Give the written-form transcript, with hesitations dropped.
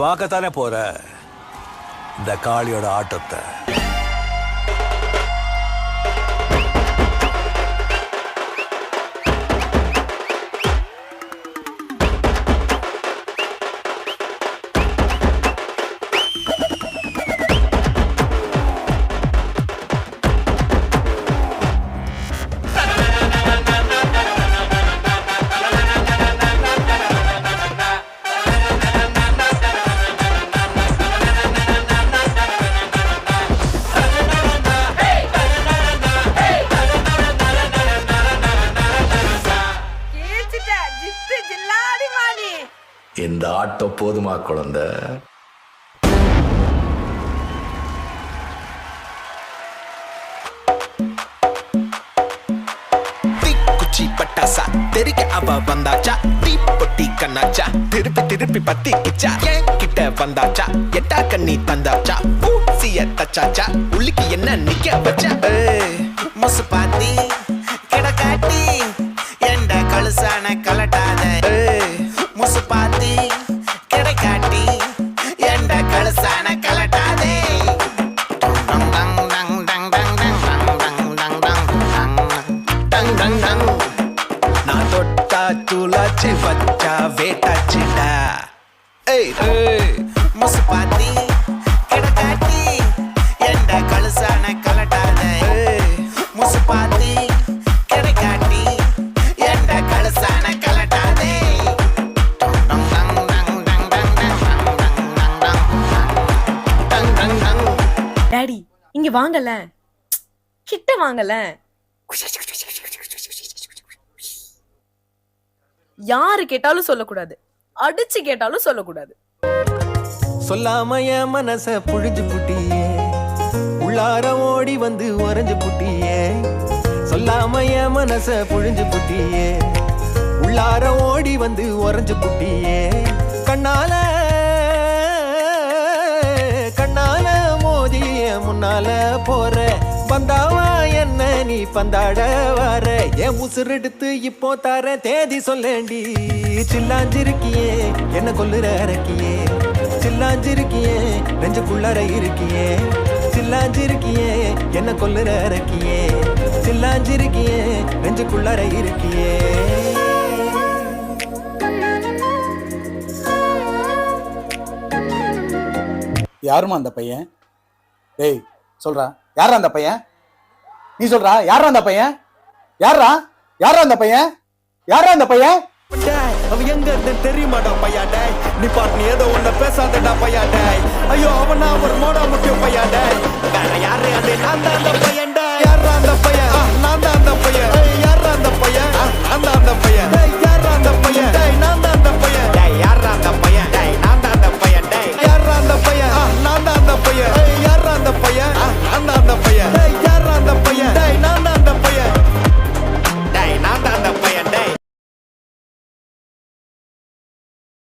பார்க்கத்தானே போற இந்த காளியோட ஆட்டத்தை. இந்த ஆட்டம் போதுமா குழந்தை? தீக்குச்சி பட்டாசா தெரிக்க அவ வந்தாச்சா, தீப்பொட்டி கண்ணாச்சா திருப்பி திருப்பி பத்தி கிச்சா, ஏன் கிட்ட வந்தாச்சா எட்டா கண்ணி தந்தாச்சா, பூசிய தச்சாச்சா உள்ளிக்கு என்ன நிக்க வச்சா. மொசு பாத்தி கிடக்காட்டி எந்த கழுசான கலட்டாத, முசு பாத்தி கிடைக்காட்டி எந்த கழுசான கலட்டாதே. நான் தொட்டா துளாச்சு வச்சா வேட்டாச்சுடா. முசு பாத்தி கிடைக்காட்டி எந்த கழுசான கலட்டாத, முசு பாத்தி கிடைக்காட்டி எந்த கழுசான கலட்டாதே. டாடி இங்க வாங்கல, கிட்ட வாங்கல. யாரு கேட்டாலும் சொல்லக்கூடாது, அடிச்சு கேட்டாலும் சொல்லக்கூடாது. சொல்லாம என் மனச புழிஞ்சு புட்டியே, உள்ளார ஓடி வந்து உறைஞ்சு புட்டியே. சொல்லாம என் மனச புழிஞ்சு புட்டியே, உள்ளார ஓடி வந்து உறைஞ்சு புட்டியே. கண்ணால கண்ணால மோதிய முன்னால போற, பந்தாவா என்ன நீ பந்தாட வர. என் உசுர் எடுத்து இப்போ தர தேதி சொல்லேண்டி. சில்லாஞ்சிருக்கியே என்ன கொல்லுற அரக்கியே, சில்லாஞ்சிருக்கியே நெஞ்சுக்குள்ளற இருக்கியே. சில்லாஞ்சிருக்கியே என்ன கொல்லுற அரக்கியே, சில்லாஞ்சிருக்கியே நெஞ்சுக்குள்ளற இருக்கியே. யாருமா அந்த பையன்? டேய் சொல்றா, யாரா அந்த பையன்? நீ சொல்றா, யாரா அந்த பையன்? யாரா யாரா அந்த பையன்? யாரா அந்த பையன்? அவ எங்க தெரியுமாடா பையாடே, நீ பாட்டு நீ ஏதோ ஒண்ணு பேசாதடா பையாடே. ஐயோ அவனா ஒரு மோடா முக்கிய பையாடே, வேற யாரு அது நான் தான் அந்த பையன்டா. யாரா